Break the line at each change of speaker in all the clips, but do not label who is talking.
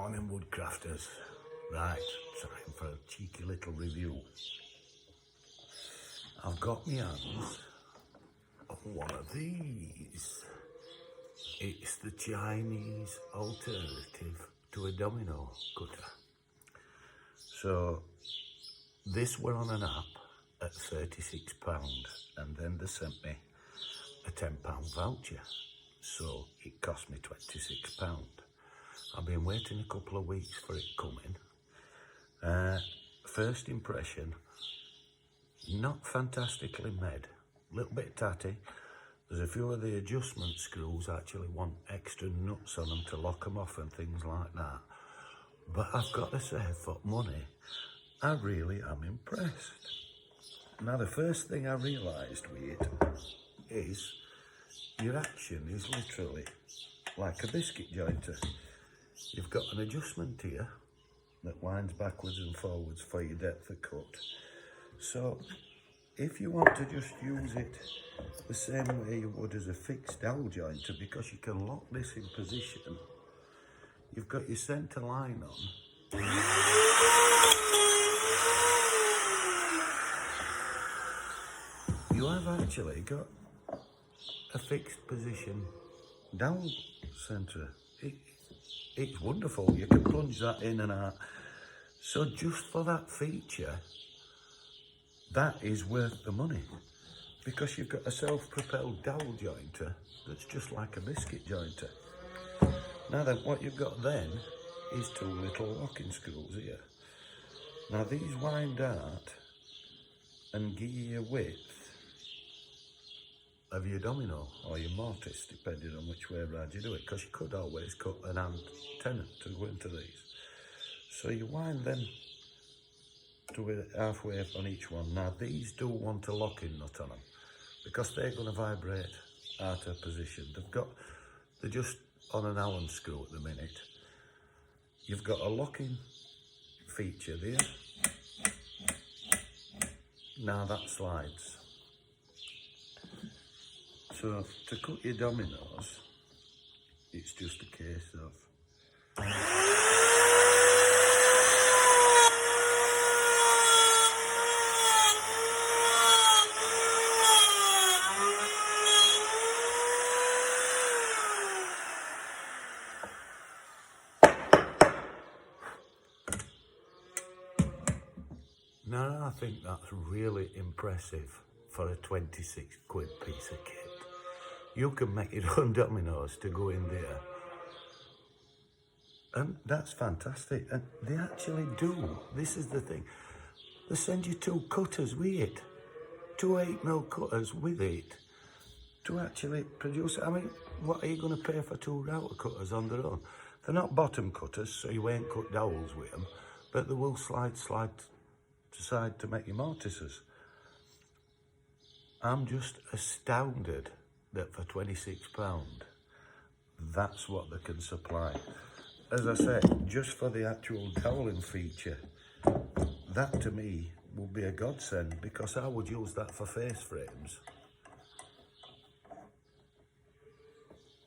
Morning woodcrafters. Right, time for a cheeky little review. I've got my hands on one of these. It's the Chinese alternative to a domino cutter. So this were on an app at £36 and then they sent me a £10 voucher. So it cost me £26. I've been waiting a couple of weeks for it coming. First impression, not fantastically made, a little bit tatty. There's a few of the adjustment screws actually want extra nuts on them to lock them off and things like that. But I've got to say, for money, I really am impressed. Now, the first thing I realised with it is your action is literally like a biscuit jointer. You've got an adjustment here that winds backwards and forwards for your depth of cut. So if you want to just use it the same way you would as a fixed dowel jointer, because you can lock this in position, you've got your centre line on. You have actually got a fixed position dowel centre. It's wonderful. You can plunge that in and out. So just for that feature, that is worth the money, because you've got a self-propelled dowel jointer that's just like a biscuit jointer. Now then, what you've got then is two little locking screws here. Now these wind out and give you your width of your domino or your mortice, depending on which way around you do it, because you could always cut an antenna to go into these. So you wind them to halfway on each one. Now these do want a locking nut on them, because they're going to vibrate out of position. They're just on an Allen screw at the minute. You've got a locking feature there. Now that slides. So to cut your dominoes, it's just a case of now I think that's really impressive for a 26 quid piece of kit. You can make your own dominoes to go in there. And that's fantastic. And they actually do. This is the thing. They send you two cutters with it. Two 8mm cutters with it to actually produce it. I mean, what are you going to pay for two router cutters on their own? They're not bottom cutters, so you won't cut dowels with them, but they will slide to side to make your mortices. I'm just astounded that for £26, that's what they can supply. As I said, just for the actual doweling feature, that to me would be a godsend, because I would use that for face frames.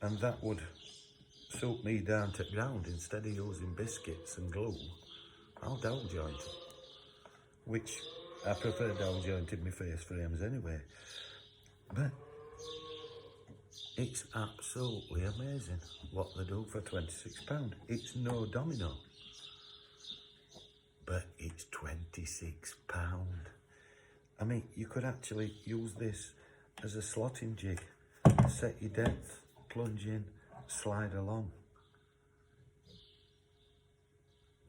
And that would suit me down to ground. Instead of using biscuits and glue, I'll dowel joint, which I prefer dowel jointing my face frames anyway. But it's absolutely amazing what they do for £26. It's no domino, but it's £26. I mean, you could actually use this as a slotting jig. Set your depth, plunge in, slide along.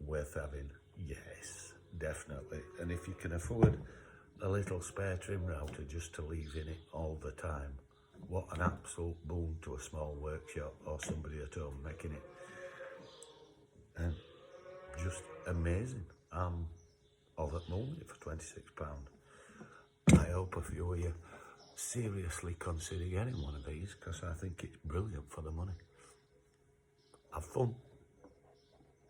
Worth having, yes, definitely. And if you can afford a little spare trim router just to leave in it all the time, what an absolute boon to a small workshop or somebody at home making it. And just amazing. I'm over the moon for £26. I hope a few of you seriously consider getting one of these, because I think it's brilliant for the money. Have fun.